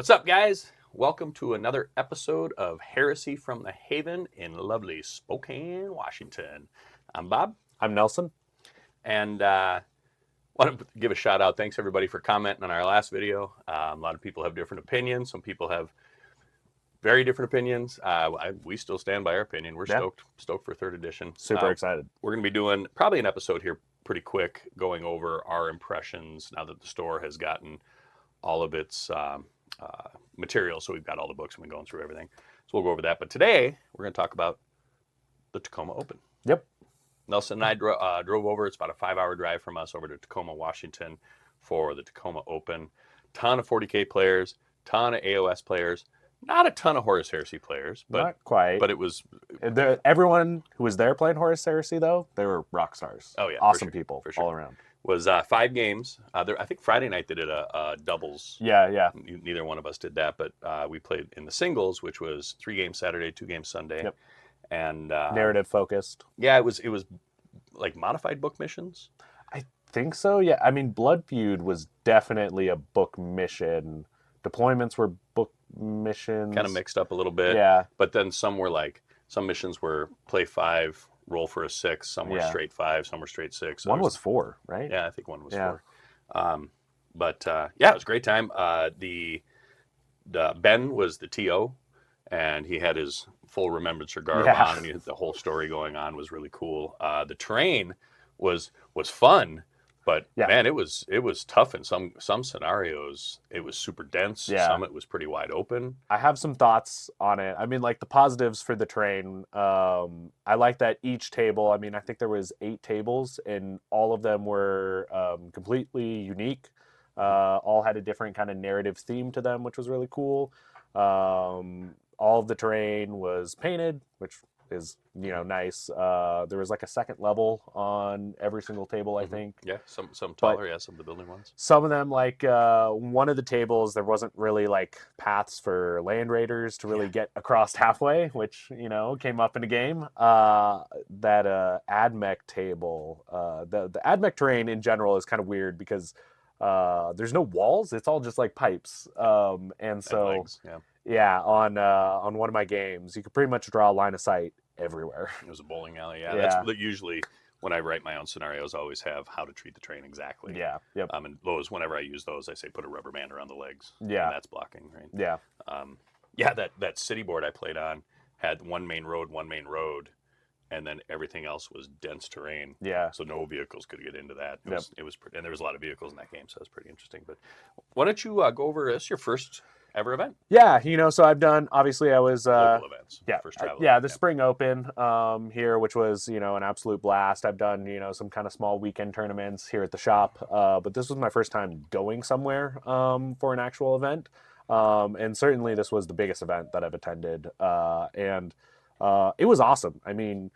What's up, guys? Welcome to another episode of Heresy from the Haven in lovely Spokane, Washington. I'm Bob, I'm Nelson. and want to give a shout out. Thanks everybody for commenting on our last video. A lot of people have different opinions. Some people have very different opinions. We still stand by our opinion. We're Yeah. stoked for third edition. Super excited. We're going to be doing probably an episode here pretty quick, going over our impressions now that the store has gotten all of its material. So we've got all the books and we're going through everything. So we'll go over that. But today we're going to talk about the Tacoma Open. Yep. Nelson and I drove over. It's about a 5-hour drive from us over to Tacoma, Washington for the Tacoma Open. Ton of 40K players, ton of AOS players, not a ton of Horus Heresy players, but Not quite. But it was Everyone who was there playing Horus Heresy, though, they were rock stars. Oh, yeah, for Awesome sure, people for sure. all around. was 5 games. I think Friday night they did a doubles. Yeah. Neither one of us did that, but we played in the singles, which was 3 games Saturday, 2 games Sunday. Yep. And Narrative focused. yeah, it was like modified book missions. I think so. Yeah. I mean, Blood Feud was definitely a book mission. Deployments were book missions. Kind of mixed up a little bit. Yeah. But then some missions were play 5, roll for a 6. Some were straight 5, some were straight 6. So One was 4, right? Yeah, I think one was Yeah. 4. But yeah, it was a great time. The Ben was the TO, and he had his full remembrancer garb on, and the whole story going on was really cool. The terrain was fun, but man, it was tough in some scenarios. It was super dense. Yeah. Some it was pretty wide open. I have some thoughts on it. I mean, like the positives for the terrain. I like that each table. I mean, I think there was 8 tables, and all of them were completely unique. All had a different kind of narrative theme to them, which was really cool. All of the terrain was painted, which is nice. There was like a second level on every single table, I think. Yeah, some taller, some of the building ones. Some of them, like one of the tables, there wasn't really like paths for land raiders to really get across halfway, which came up in a game. That AdMech table, the AdMech terrain in general is kind of weird because there's no walls; it's all just like pipes, and so legs, on one of my games, you could pretty much draw a line of sight everywhere. It was a bowling alley. That's usually when I write my own scenarios. I always have how to treat the terrain exactly. Yep. And those, whenever I use those, I say put a rubber band around the legs. Yeah. And that's blocking, right? Yeah. That city board I played on had one main road, and then everything else was dense terrain. Yeah. So no vehicles could get into that. It was and there was a lot of vehicles in that game, so it was pretty interesting. But why don't you go over this, your first ever event? Yeah, so I've done, obviously I was local events. Yeah. First travel the event, Spring Open here, which was, an absolute blast. I've done, some kind of small weekend tournaments here at the shop. But this was my first time going somewhere for an actual event. And certainly this was the biggest event that I've attended. And it was awesome. I mean,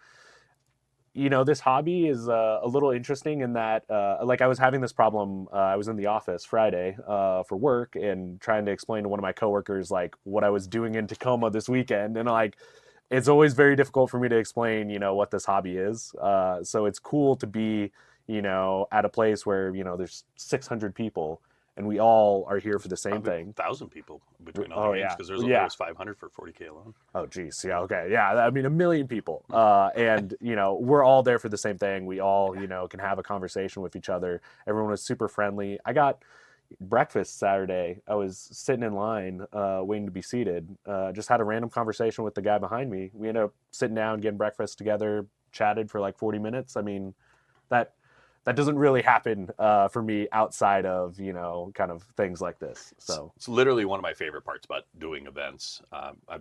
this hobby is a little interesting in that, like I was having this problem. I was in the office Friday for work and trying to explain to one of my coworkers, like, what I was doing in Tacoma this weekend. And like, it's always very difficult for me to explain, what this hobby is. So it's cool to be, at a place where, there's 600 people and we all are here for the same thing. 1,000 people between all the games, because there was 500 for 40K alone. Oh, geez. Yeah, okay. Yeah, I mean, 1 million people. And, we're all there for the same thing. We all, can have a conversation with each other. Everyone was super friendly. I got breakfast Saturday. I was sitting in line waiting to be seated. Just had a random conversation with the guy behind me. We ended up sitting down, getting breakfast together, chatted for like 40 minutes. I mean, that doesn't really happen for me outside of, kind of things like this. So it's literally one of my favorite parts about doing events.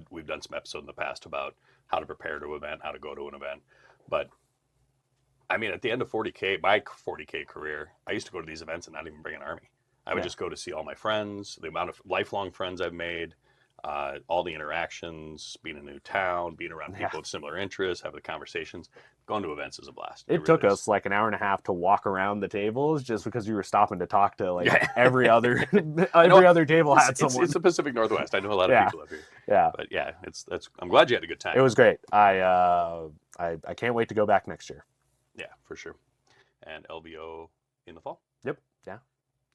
We've done some episodes in the past about how to prepare to an event, how to go to an event. But I mean, at the end of my 40K career, I used to go to these events and not even bring an army. I would just go to see all my friends, the amount of lifelong friends I've made, all the interactions, being in a new town, being around people with similar interests, having the conversations. Going to events is a blast. It took us like an hour and a half to walk around the tables just because we were stopping to talk to like every other table had someone. It's the Pacific Northwest. I know a lot of people up here. Yeah. But yeah, I'm glad you had a good time. It was great. I can't wait to go back next year. Yeah, for sure. And LVO in the fall. Yep. Yeah.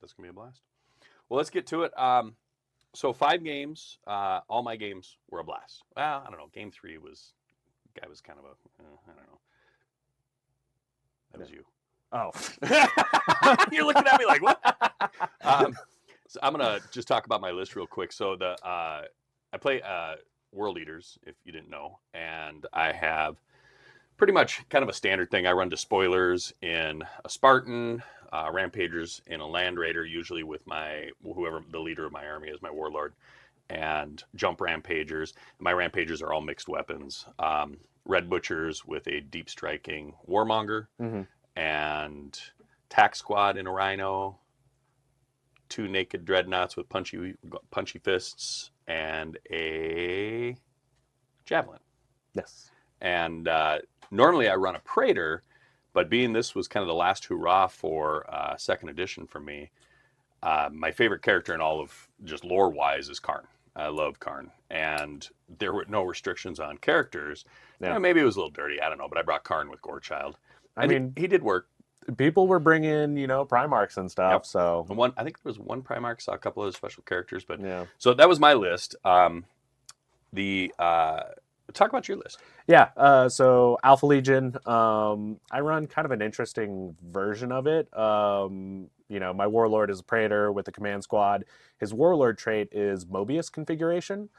That's going to be a blast. Well, let's get to it. so 5 games. All my games were a blast. Well, I don't know. Game 3 was kind of a I don't know. That was you. Oh, You're looking at me like what? So I'm gonna just talk about my list real quick. So I play World Eaters, if you didn't know, and I have pretty much kind of a standard thing. I run despoilers in a Spartan, rampagers in a land raider, usually with whoever the leader of my army is, my warlord, and jump rampagers. My rampagers are all mixed weapons. Red butchers with a deep striking warmonger, and tack squad in a rhino, 2 naked dreadnoughts with punchy fists, and a javelin. yes. And normally I run a Praetor, but being this was kind of the last hurrah for second edition for me, my favorite character in all of just lore-wise is Karn. I love Karn. And there were no restrictions on characters. Yeah. Maybe it was a little dirty, I don't know, but I brought Karn with Gorechild. I mean, he did work. people were bringing, Primarchs and stuff, Yep. so... And I think there was one Primarch, saw a couple of special characters, but... Yeah. So that was my list. Talk about your list. Yeah, so Alpha Legion, I run kind of an interesting version of it. My warlord is a Praetor with a command squad. His warlord trait is Mobius configuration,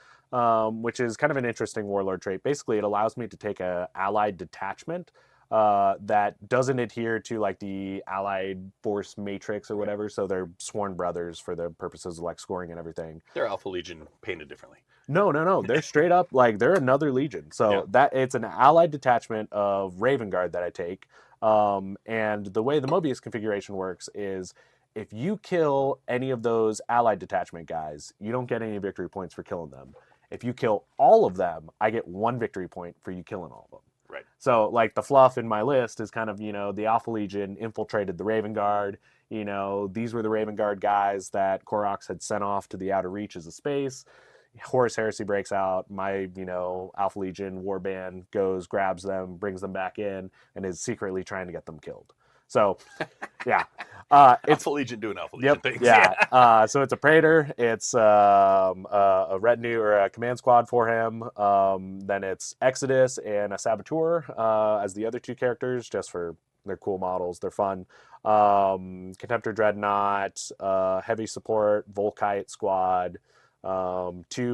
which is kind of an interesting warlord trait. Basically, it allows me to take a allied detachment that doesn't adhere to like the allied force matrix or whatever, so they're sworn brothers for the purposes of like scoring and everything. They're Alpha Legion painted differently. No. They're straight up like they're another legion. So Yeah. that it's an allied detachment of Raven Guard that I take. And the way the Mobius configuration works is if you kill any of those allied detachment guys, you don't get any victory points for killing them. If you kill all of them, I get 1 victory point for you killing all of them. Right. So like the fluff in my list is kind of, the Alpha Legion infiltrated the Raven Guard. These were the Raven Guard guys that Koroks had sent off to the outer reaches of space. Horus Heresy breaks out. My, Alpha Legion warband goes, grabs them, brings them back in, and is secretly trying to get them killed. So, yeah. It's Alpha Legion doing Alpha Legion things. Yeah. So it's a Praetor. It's a retinue or a command squad for him. Then it's Exodus and a Saboteur as the other 2 characters, just for they're cool models. They're fun. Contemptor Dreadnought, heavy support, Volkite squad. 2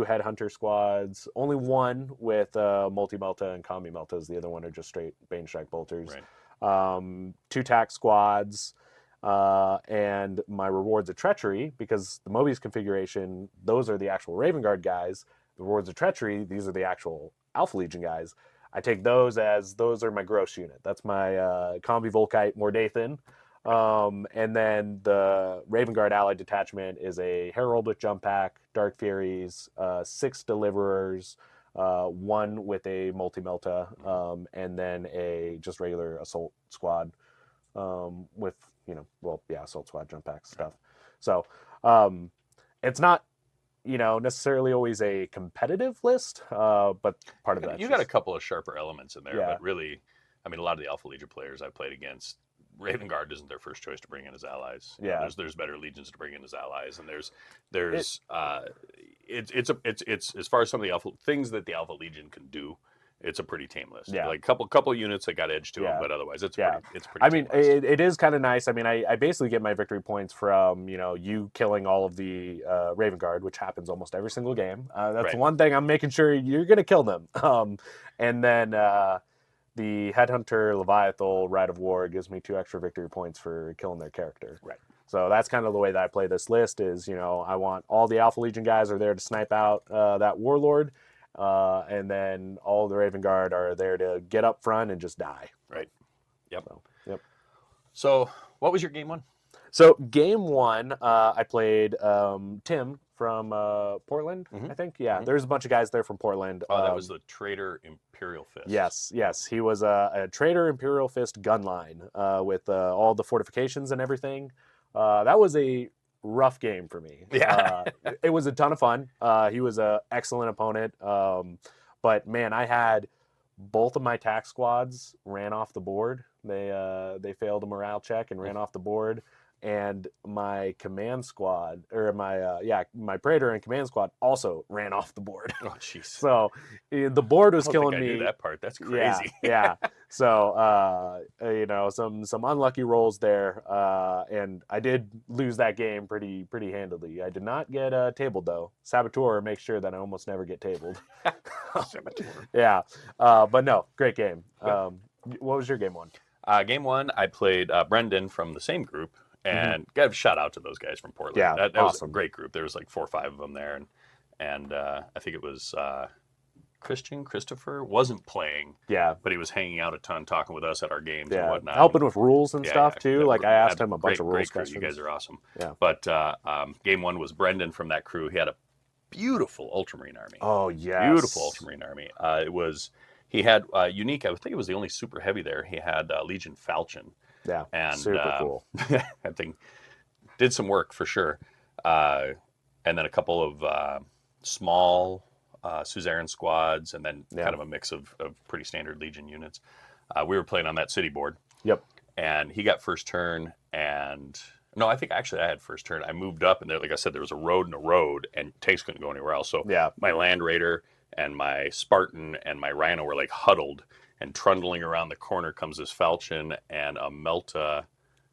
Headhunter squads, only 1 with multi-melta and combi meltas. The other one are just straight Bane Strike bolters. Right. 2 tack squads, and my rewards of treachery, because the Mobius configuration, those are the actual Raven Guard guys. The rewards of treachery, these are the actual Alpha Legion guys. I take those as those are my gross unit. That's my combi Volkite Mordathan. And then the Raven Guard allied detachment is a Herald with jump pack, Dark Furies, 6 Deliverers, 1 with a multi-melta, and then a just regular assault squad with, assault squad jump pack stuff. So it's not, necessarily always a competitive list, but part of that. You got a couple of sharper elements in there, Yeah. but really, a lot of the Alpha Legion players I've played against, Raven Guard isn't their first choice to bring in as allies. Yeah. There's better legions to bring in as allies, and it's as far as some of the Alpha things that the Alpha Legion can do, it's a pretty tame list. Yeah. Like couple units that got edge to them, but otherwise it's pretty tame list. It is kind of nice. I basically get my victory points from you killing all of the Raven Guard, which happens almost every single game. That's Right. one thing I'm making sure you're going to kill them. And then the Headhunter Leviathal Rite of War gives me 2 extra victory points for killing their character. Right. So that's kind of the way that I play this list is, I want all the Alpha Legion guys are there to snipe out that Warlord. And then all the Raven Guard are there to get up front and just die. Right. Yep. Yep. So what was your game 1? So game 1, I played Tim from Portland, I think. Yeah, there's a bunch of guys there from Portland. Oh, that was the Traitor Imperial Fist. Yes. He was a Traitor Imperial Fist gun line with all the fortifications and everything. That was a rough game for me. Yeah. It was a ton of fun. He was an excellent opponent. But man, I had both of my tax squads ran off the board. They failed a morale check and ran off the board. and my command squad, or my Praetor and command squad also ran off the board. Oh, jeez. So the board was I don't killing think I me. knew that part. That's Yeah, crazy. yeah. So some unlucky rolls there, and I did lose that game pretty handily. I did not get tabled though. Saboteur makes sure that I almost never get tabled. Saboteur. Yeah, but no, great game. What was your game one? Game one, I played Brendan from the same group, and got a shout out to those guys from Portland. Yeah, that was a awesome. great group. There was like 4 or 5 of them there, and I think it was Christopher wasn't playing, Yeah, but he was hanging out a ton, talking with us at our games and yeah, whatnot. helping with rules and Yeah, stuff too. that Like I asked him a bunch of rules great crew. questions. You guys are awesome. Yeah. But game one was Brendan from that crew. He had a beautiful Ultramarine army. Oh yes, Beautiful Ultramarine army. He had unique. I think it was the only super heavy there. He had Legion Falchion. Yeah, And super cool. that thing did some work for sure. And then a couple of small suzerain squads, and then kind of a mix of pretty standard Legion units. We were playing on that city board. Yep. And he got first turn, and no, I think actually I had first turn. I moved up, and there, like I said, there was a road, and tanks couldn't go anywhere else. So my Land Raider and my Spartan and my Rhino were like huddled, and trundling around the corner comes this Falchion and a Melta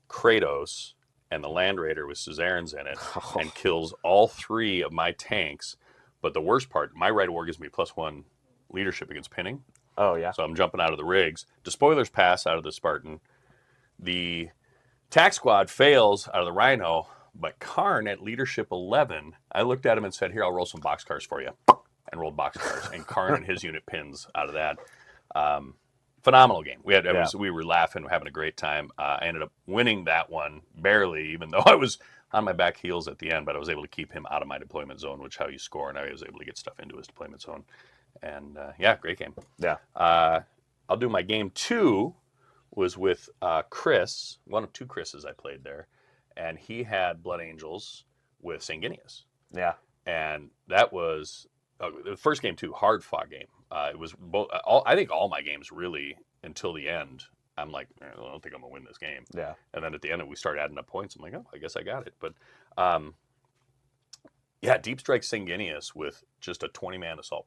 Kratos, and the Land Raider with Suzerains in it, and kills all 3 of my tanks. But the worst part, my Rite of War gives me +1 leadership against pinning. Oh yeah. So I'm jumping out of the rigs. Despoilers pass out of the Spartan. The tack squad fails out of the Rhino, but Karn at leadership 11, I looked at him and said, "Here, I'll roll some boxcars for you," and rolled boxcars. And Karn and his unit pins out of that. Phenomenal game. We were laughing, having a great time. I ended up winning that one barely, even though I was on my back heels at the end, but I was able to keep him out of my deployment zone, which is how you score, and I was able to get stuff into his deployment zone. And great game. Yeah. I'll do my game 2 was with Chris, one of 2 Chris's I played there, and he had Blood Angels with Sanguinius. Yeah. And that was the first game too, hard fought game. It was both. I think all my games really until the end. I'm like, I don't think I'm gonna win this game. Yeah. And then at the end, we start adding up points. I'm like, oh, I guess I got it. But Deep Strike Sanguinius with just a 20-man assault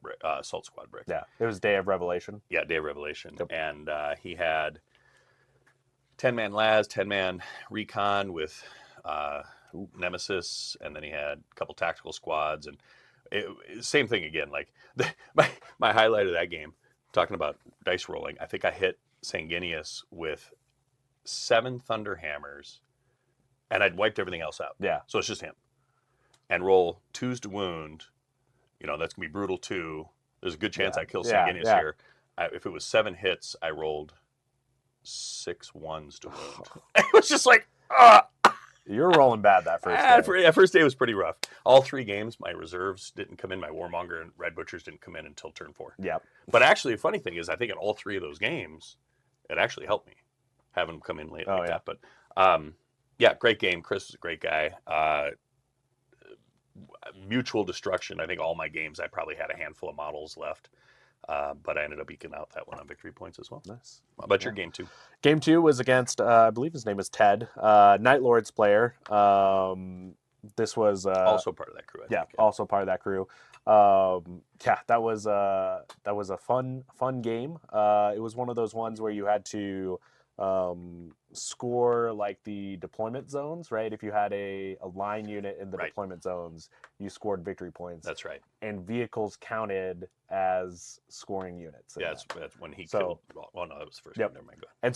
squad brick. Yeah. It was Day of Revelation. Yeah, Day of Revelation. Yep. And he had 10-man Laz, 10-man Recon with Nemesis, and then he had a couple tactical squads, and same thing again. Like my highlight of that game, talking about dice rolling, I think I hit Sanguinius with 7 Thunderhammers, and I'd wiped everything else out. Yeah. So it's just him. And roll 2s to wound. That's gonna be brutal 2. There's a good chance I kill Sanguinius here. If it was 7 hits, I rolled 6 1s to wound. It was just like, You were rolling bad that first day. That first day was pretty rough. All 3 games, my reserves didn't come in. My Warmonger and Red Butchers didn't come in until turn 4. Yep. But actually, the funny thing is, I think in all 3 of those games, it actually helped me having them come in late like that. But great game. Chris was a great guy. Mutual destruction. I think all my games, I probably had a handful of models left. But I ended up eking out that one on victory points as well. Nice. How about your game 2? Game 2 was against, I believe his name is Ted, Night Lords player. This was also part of that crew. I think. Also part of that crew. That was a fun game. It was one of those ones where you had to score like the deployment zones, right? If you had a line unit in the deployment zones, you scored victory points. That's right. And vehicles counted as scoring units. Yeah, that's when he killed. Well, no, that was the first. Yep. Never mind. Go And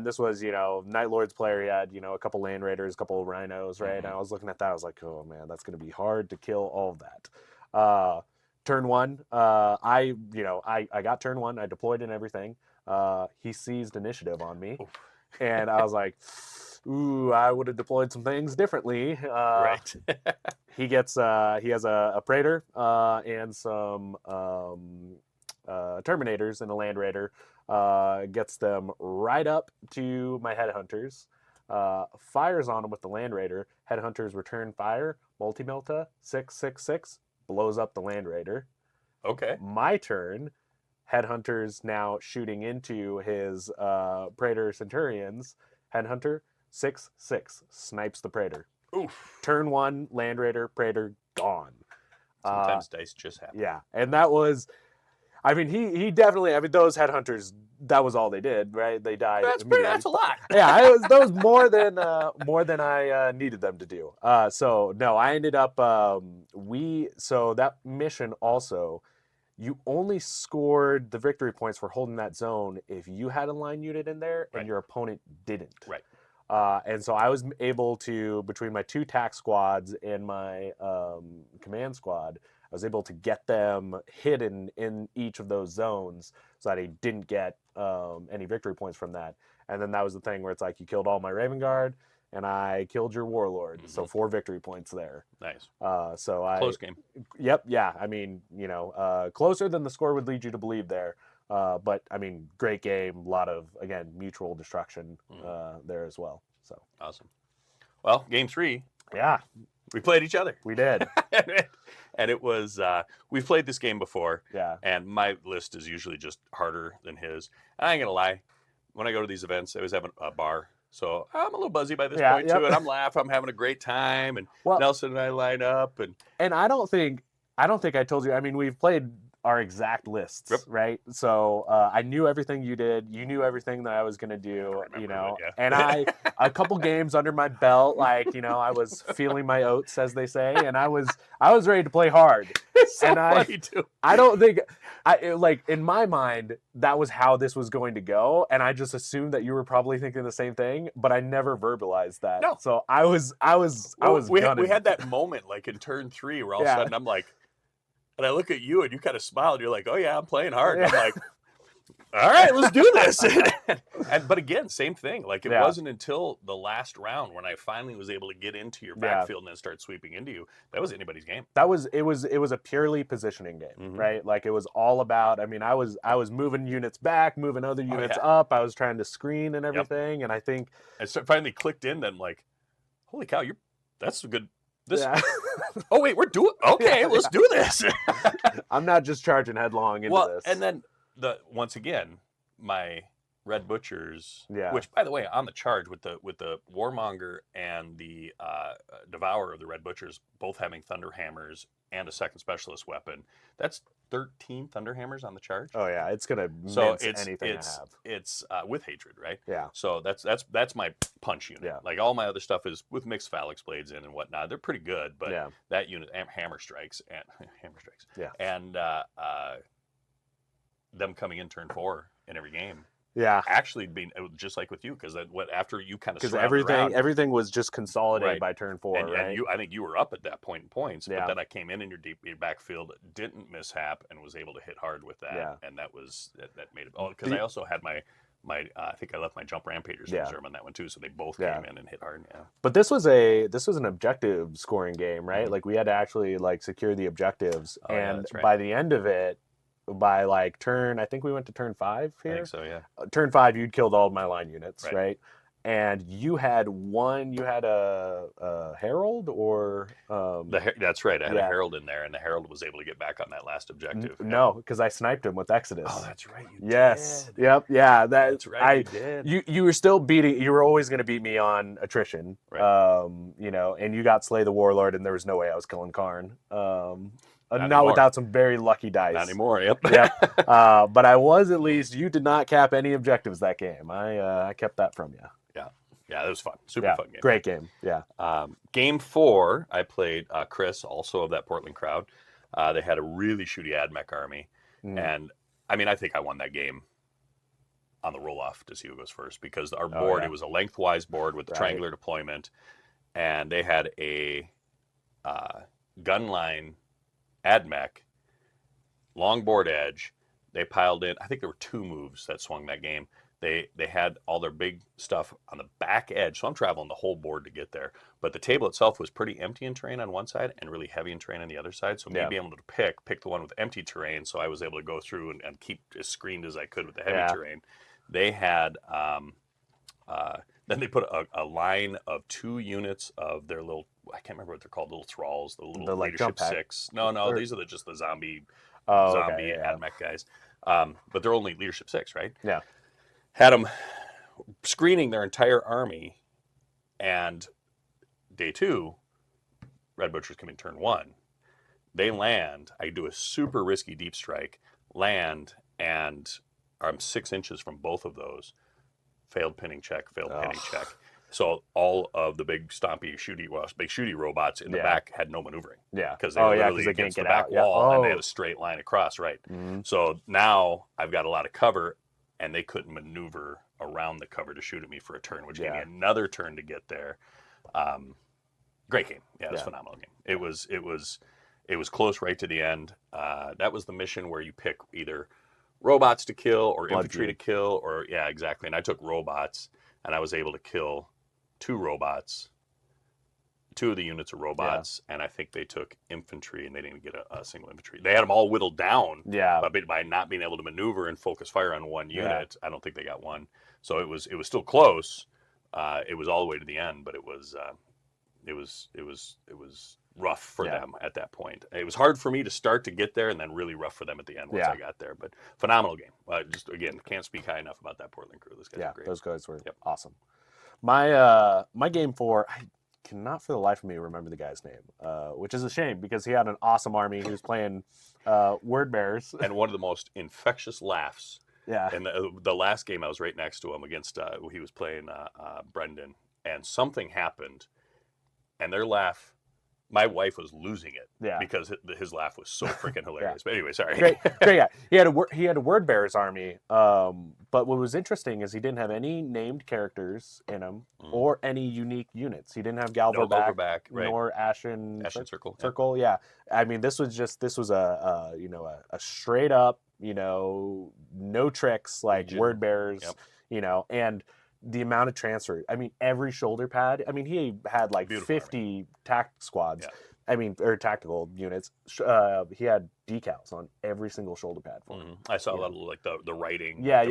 this was, Night Lords player. He had, a couple Land Raiders, a couple Rhinos, right? Mm-hmm. And I was looking at that. I was like, oh man, that's going to be hard to kill all of that. Turn 1, I got turn 1. I deployed and everything. He seized initiative on me. Oof. And I was like, ooh, I would have deployed some things differently. Right. He has a Praetor and some Terminators and a Land Raider. Gets them right up to my Headhunters. Fires on them with the Land Raider. Headhunters return fire. Multi-Melta 6/6/6 blows up the Land Raider. Okay. My turn. Headhunters now shooting into his Praetor Centurions. Headhunter 6/6 snipes the Praetor. Oof. Turn 1, Land Raider, Praetor, gone. Sometimes dice just happen. Yeah, and that was, I mean, he definitely, I mean, those headhunters, that was all they did, right? They died. That's a lot. Yeah, that was more than I needed them to do. So no, I ended up so that mission also, you only scored the victory points for holding that zone if you had a line unit in there and your opponent didn't. Right. And so I was able to, between my 2 tack squads and my command squad, I was able to get them hidden in each of those zones so that I didn't get any victory points from that. And then that was the thing where it's like, you killed all my Raven Guard and I killed your Warlord. Mm-hmm. So 4 victory points there. Nice. Close game. Yep. Yeah. I mean, closer than the score would lead you to believe there. But I mean, great game. A lot of, again, mutual destruction there as well. So awesome. Well, game 3. Yeah. We played each other. We did. And it was, we've played this game before. Yeah. And my list is usually just harder than his. And I ain't going to lie. When I go to these events, I always have a bar. So I'm a little buzzy by this point, too. And I'm laughing. I'm having a great time. And Nelson and I line up. And I don't think I told you. I mean, we've played our exact lists, right? So I knew everything you did. You knew everything that I was going to do, And a couple games under my belt, I was feeling my oats, as they say, and I was ready to play hard. It's so funny too. I don't think, in my mind, that was how this was going to go, and I just assumed that you were probably thinking the same thing, but I never verbalized that. No. So I was we had that moment, like in turn 3, where all of a sudden I'm like, and I look at you and you kind of smile and you're like, oh yeah, I'm playing hard. And I'm like, all right, let's do this. But again, same thing. Like it wasn't until the last round when I finally was able to get into your backfield and then start sweeping into you. That was anybody's game. It was a purely positioning game, right? Like it was all about, I mean, I was moving units back, moving other units up. I was trying to screen and everything. And I think I finally clicked in then like, holy cow, that's a good. Oh wait, we're doing okay. Let's do this. I'm not just charging headlong into this. And then once again, my Red Butchers, which by the way, on the charge with the Warmonger and the Devourer of the Red Butchers, both having Thunder Hammers and a second specialist weapon, that's 13 Thunder Hammers on the charge. Oh yeah, it's gonna mince anything I have. It's with hatred, right? Yeah. So that's my punch unit. Yeah. Like all my other stuff is with mixed phalanx blades in and whatnot. They're pretty good, but that unit hammer strikes. Yeah. And them coming in turn 4 in every game. Yeah, actually being just like with you, because after you kind of everything was just consolidated by turn 4, and I think you were up at that point in points, but then I came in your backfield, didn't mishap, and was able to hit hard with that, and that made it. Oh, because I also had my I think I left my jump rampagers in reserve on that one too, so they both came in and hit hard. Yeah, but this was an objective scoring game, right? Like we had to actually secure the objectives, and by the end of it. By I think we went to turn 5 here. I think so, yeah. Turn 5, you'd killed all of my line units, right? And you had a Herald or... that's right. I had a Herald in there, and the Herald was able to get back on that last objective. No, because I sniped him with Exodus. Oh, that's right. You did. Yep. Yeah. That's right. You did. You were still you were always going to beat me on attrition. Right. And you got Slay the Warlord, and there was no way I was killing Karn. Not without some very lucky dice. Not anymore, yep. But I was at least, you did not cap any objectives that game. I kept that from you. Yeah, that was fun. Super fun game. Great game, yeah. Game 4, I played Chris, also of that Portland crowd. They had a really shooty AdMech army. And, I mean, I think I won that game on the roll-off to see who goes first, because our board, it was a lengthwise board with the triangular deployment, and they had a gunline AdMech, long board edge. They piled in, I think there were 2 moves that swung that game. They had all their big stuff on the back edge, so I'm traveling the whole board to get there. But the table itself was pretty empty in terrain on one side and really heavy in terrain on the other side. So me being able to pick the one with empty terrain, so I was able to go through and keep as screened as I could with the heavy terrain. They had, then they put a line of 2 units of their little, I can't remember what they're called, little thralls, the little leadership 6. No, these are just the zombie AdMech guys. But they're only leadership 6, right? Yeah. Had them screening their entire army And day 2, Red Butchers come in turn 1. They land. I do a super risky deep strike, land, and I'm 6 inches from both of those. Failed pinning check. So all of the big stompy big shooty robots in the back had no maneuvering. Yeah. Because they were literally they against can't the get back out. wall, and they had a straight line across, right? Mm-hmm. So now I've got a lot of cover, and they couldn't maneuver around the cover to shoot at me for a turn, which gave me another turn to get there. Great game. Yeah, it was a phenomenal game. It was close right to the end. That was the mission where you pick either robots to kill or infantry to kill, or exactly. And I took robots, and I was able to kill 2 robots, 2 of the units of robots, and I think they took infantry, and they didn't get a single infantry. They had them all whittled down, but by not being able to maneuver and focus fire on one unit, I don't think they got one. So it was still close. It was all the way to the end, but it was rough for them at that point. It was hard for me to start to get there, and then really rough for them at the end once I got there. But phenomenal game. Just again, can't speak high enough about that Portland crew. Those guys were great. Those guys were awesome. My game 4, I cannot for the life of me remember the guy's name, which is a shame because he had an awesome army. He was playing word bearers, and one of the most infectious laughs. Yeah. And the last game I was right next to him against he was playing Brendan, and something happened, and their laugh. My wife was losing it because his laugh was so freaking hilarious. But anyway, sorry. Great guy. He had a word bearers army. But what was interesting is he didn't have any named characters in him or any unique units. He didn't have Galverback, nor Ashen Circle. Yeah. I mean, this was a straight up, no tricks like word bearers, and the amount of transfer. I mean, every shoulder pad. I mean, he had like beautiful 50 tact squads. Yeah. I mean, or tactical units. He had decals on every single shoulder pad for him. I saw a lot of like the writing. Yeah,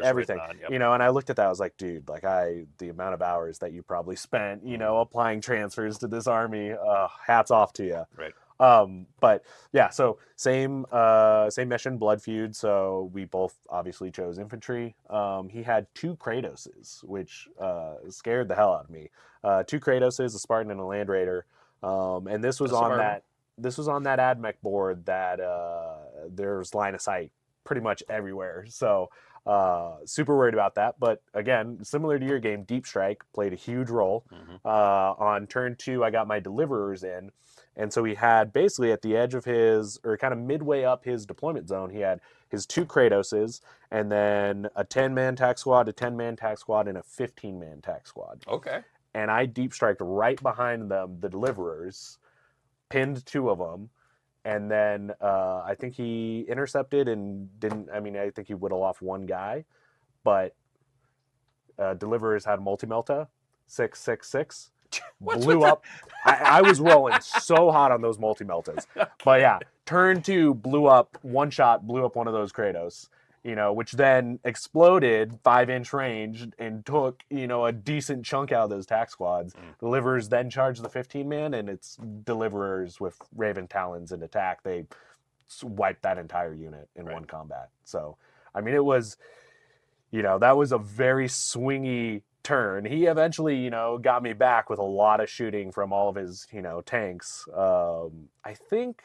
everything. And I looked at that. I was like, dude, the amount of hours that you probably spent, applying transfers to this army. Hats off to you. Right. But yeah, so same mission, Blood Feud. So we both obviously chose infantry. He had 2 Kratoses, which scared the hell out of me. 2 Kratoses, a Spartan and a Land Raider. And this was on that AdMech board that there's line of sight pretty much everywhere. So super worried about that. But again, similar to your game, Deep Strike played a huge role. On turn 2, I got my Deliverers in. And so he had basically at the edge of or kind of midway up his deployment zone, he had his 2 Kratoses, and then a 10-man tac squad, a 10-man tac squad, and a 15-man tac squad. Okay. And I deep striked right behind them, the Deliverers, pinned 2 of them, and then I think he intercepted and I think he whittled off 1 guy, but Deliverers had Multi-Melta, 666. Blew up. I was rolling so hot on those Multi-Meltas. But yeah, turn 2 blew up, 1 shot blew up one of those Kratos, which then exploded 5-inch range and took, a decent chunk out of those tac squads. Deliverers then charged the 15-man, and it's Deliverers with Raven Talons and attack. They wiped that entire unit in one combat. So, I mean, it was, that was a very swingy turn. He eventually, got me back with a lot of shooting from all of his, tanks. I think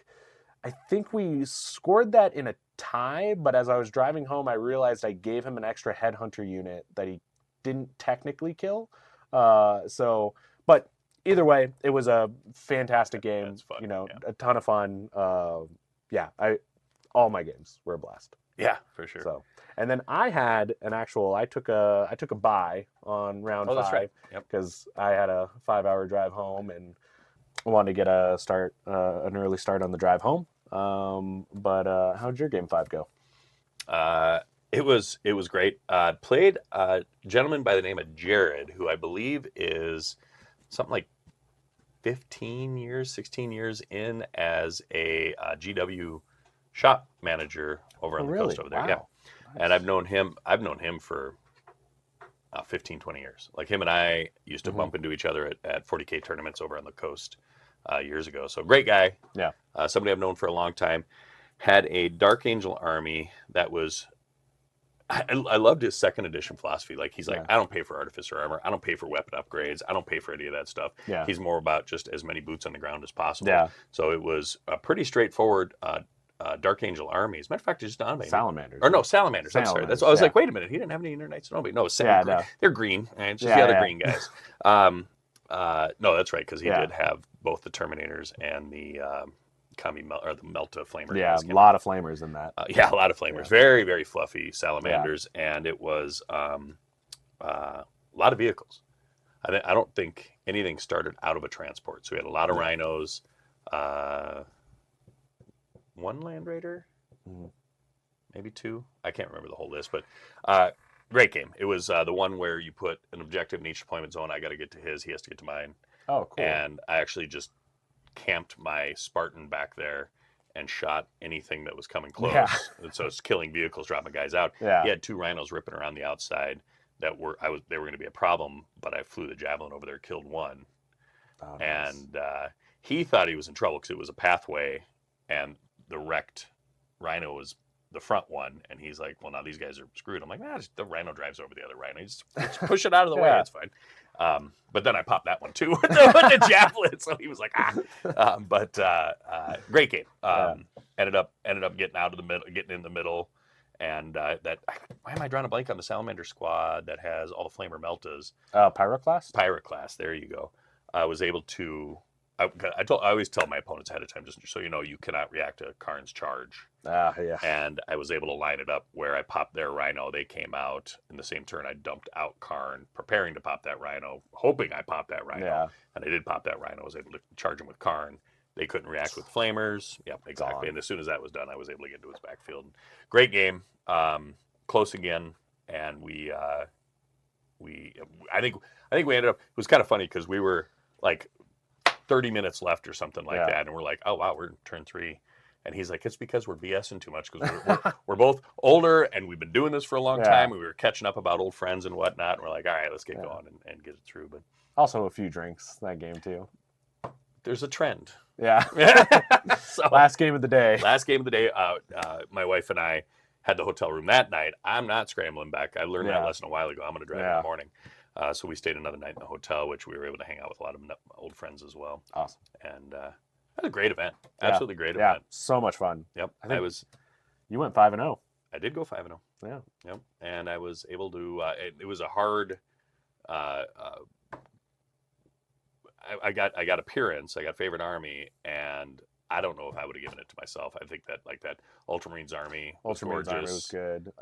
we scored that in a tie, but as I was driving home, I realized I gave him an extra headhunter unit that he didn't technically kill. But either way, it was a fantastic game. That's fun. A ton of fun. All my games were a blast. Yeah, for sure. So, and then I had I took a bye on round 5. That's right. Because I had a 5-hour drive home and wanted to get an early start on the drive home. But how'd your game 5 go? It was great. Played a gentleman by the name of Jared, who I believe is something like 16 years in as a GW shop manager over on the coast over there. Wow. Yeah. Nice. And I've known him for 15, 20 years. Like him and I used to bump into each other at 40K tournaments over on the coast years ago. So great guy. Yeah. Somebody I've known for a long time. Had a Dark Angel army that was I loved his second edition philosophy. Like he's like, Yeah. I don't pay for artificer armor. I don't pay for weapon upgrades. I don't pay for any of that stuff. Yeah. He's more about just as many boots on the ground as possible. Yeah. So it was a pretty straightforward Dark Angel army. As a matter of fact, it's just on me. Salamanders. Or no, salamanders. I'm sorry. That's I was like, wait a minute. He didn't have any Inner Knights. No, no. They're green. And it's just the other green guys. No, that's right, because he did have both the Terminators and the the Melta Flamer. Yeah, a lot of flamers in that. Yeah, a lot of flamers. Yeah. Very, very fluffy salamanders, and it was a lot of vehicles. I don't think anything started out of a transport. So we had a lot of rhinos, one Land Raider, maybe two. I can't remember the whole list, but great game. It was the one where you put an objective in each deployment zone. I got to get to his. He has to get to mine. Oh, cool. And I actually just camped my Spartan back there and shot anything that was coming close. Yeah. And so it's killing vehicles, dropping guys out. Yeah. He had two rhinos ripping around the outside they were going to be a problem, but I flew the javelin over there, killed one. Oh, nice. And he thought he was in trouble because it was a pathway and the wrecked rhino was the front one, and he's like, well, now these guys are screwed. I'm like, the rhino drives over the other rhino. Just push it out of the way. It's fine. But then I popped that one too with the javelin. So he was like, great game. Ended up getting out of the middle, getting in the middle. And why am I drawing a blank on the Salamander squad that has all the Flamer Meltas? Pyroclast? Pyroclast, there you go. I was able to, I always tell my opponents ahead of time, just so you know, you cannot react to Karn's charge. Yeah. And I was able to line it up where I popped their rhino. They came out in the same turn. I dumped out Karn, preparing to pop that rhino, hoping I popped that rhino. Yeah. And I did pop that rhino. I was able to charge him with Karn. They couldn't react with flamers. Yep, exactly. Gone. And as soon as that was done, I was able to get into his backfield. Great game. Close again. And I think we ended up, it was kind of funny because we were like 30 minutes left or something like that. And we're like, oh, wow, we're in turn 3. And he's like, it's because we're BSing too much because we're both older and we've been doing this for a long time. We were catching up about old friends and whatnot. And we're like, all right, let's get going and get it through. But also a few drinks that game too. There's a trend. Yeah. So, last game of the day. My wife and I had the hotel room that night. I'm not scrambling back. I learned that lesson a while ago. I'm going to drive in the morning. So we stayed another night in the hotel, which we were able to hang out with a lot of old friends as well. Awesome. And that was a great event. Absolutely great event. So much fun. Yep. You went 5-0. I did go 5-0. Yeah. Yep. And I was able to. It was a hard. I got appearance. I got favorite army, and I don't know if I would have given it to myself. I think that Ultramarines army was gorgeous. Army was good.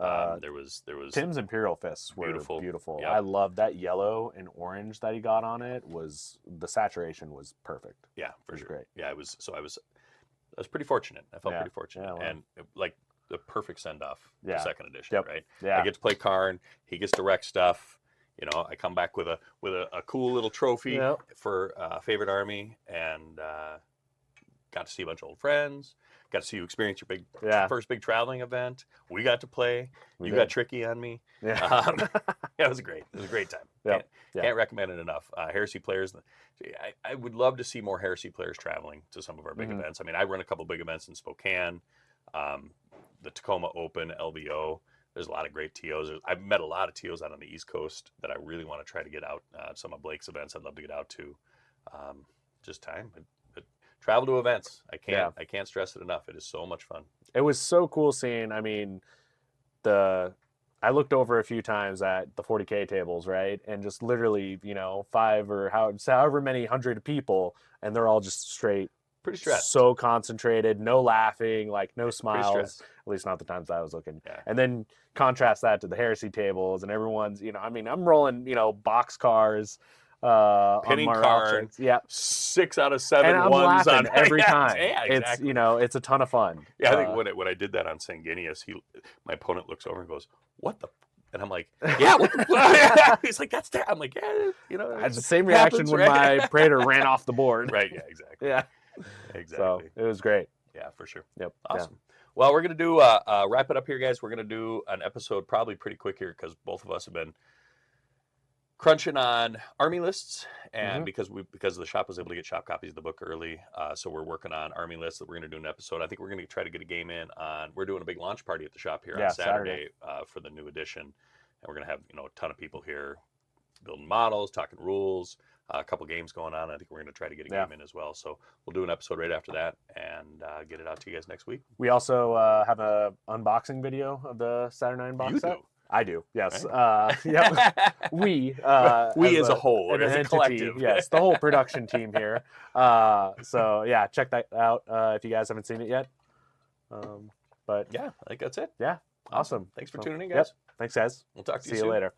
There was Tim's Imperial Fists were beautiful. Yep. I love that yellow and orange that he got on it. The saturation was perfect. Yeah, for sure. Great. Yeah, I was pretty fortunate. I felt pretty fortunate, and like the perfect send off. The second edition, right? Yeah. I get to play Karn. He gets to wreck stuff. You know, I come back with a cool little trophy for favorite army, and got to see a bunch of old friends. Got to see you experience your first big traveling event. We got to play. You got tricky on me. Yeah, it was great. It was a great time. Can't recommend it enough. Heresy players. I would love to see more Heresy players traveling to some of our big events. I mean, I run a couple big events in Spokane, the Tacoma Open, LVO. There's a lot of great TOs. I've met a lot of TOs out on the East Coast that I really want to try to get out. Some of Blake's events I'd love to get out to. Just time. But travel to events. I can't stress it enough. It is so much fun. It was so cool seeing. I mean, I looked over a few times at the 40K tables, right, and just literally, 5 or however many hundred people, and they're all just straight. Pretty stressed. So concentrated, no laughing, like no smiles. At least not the times I was looking. Yeah. And then contrast that to the Heresy tables, and everyone's, I'm rolling, box cars, pinning cards. Yeah. 6 out of 7 and I'm ones laughing on every time. Yeah, exactly. It's a ton of fun. Yeah, I think when I did that on Sanguinius, my opponent looks over and goes, "What the?" And I'm like, "Yeah." What the He's like, "That's that." I'm like, "Yeah." It's the same reaction when my Praetor ran off the board. Right. Yeah. Exactly. Yeah. Exactly. So it was great. Yeah, for sure. Yep. Awesome. Yeah. Well, we're going to do wrap it up here, guys. We're going to do an episode probably pretty quick here because both of us have been crunching on army lists, and Mhm. because the shop was able to get shop copies of the book early, so we're working on army lists that we're going to do an episode. I think we're going to try to get a game in on. We're doing a big launch party at the shop here on Yeah, Saturday for the new edition, and we're going to have a ton of people here building models, talking rules, a couple games going on. I think we're going to try to get a Yeah. game in as well. So we'll do an episode right after that and get it out to you guys next week. We also have a unboxing video of the Saturn box You set. do. I do, yes. Right. Yep. We as a whole, an as a entity, collective. yes, the whole production team here. So yeah, check that out if you guys haven't seen it yet. But yeah, I think that's it. Yeah, awesome. Thanks for So, tuning in, guys. Yep. Thanks, guys. We'll talk to you See soon. you later.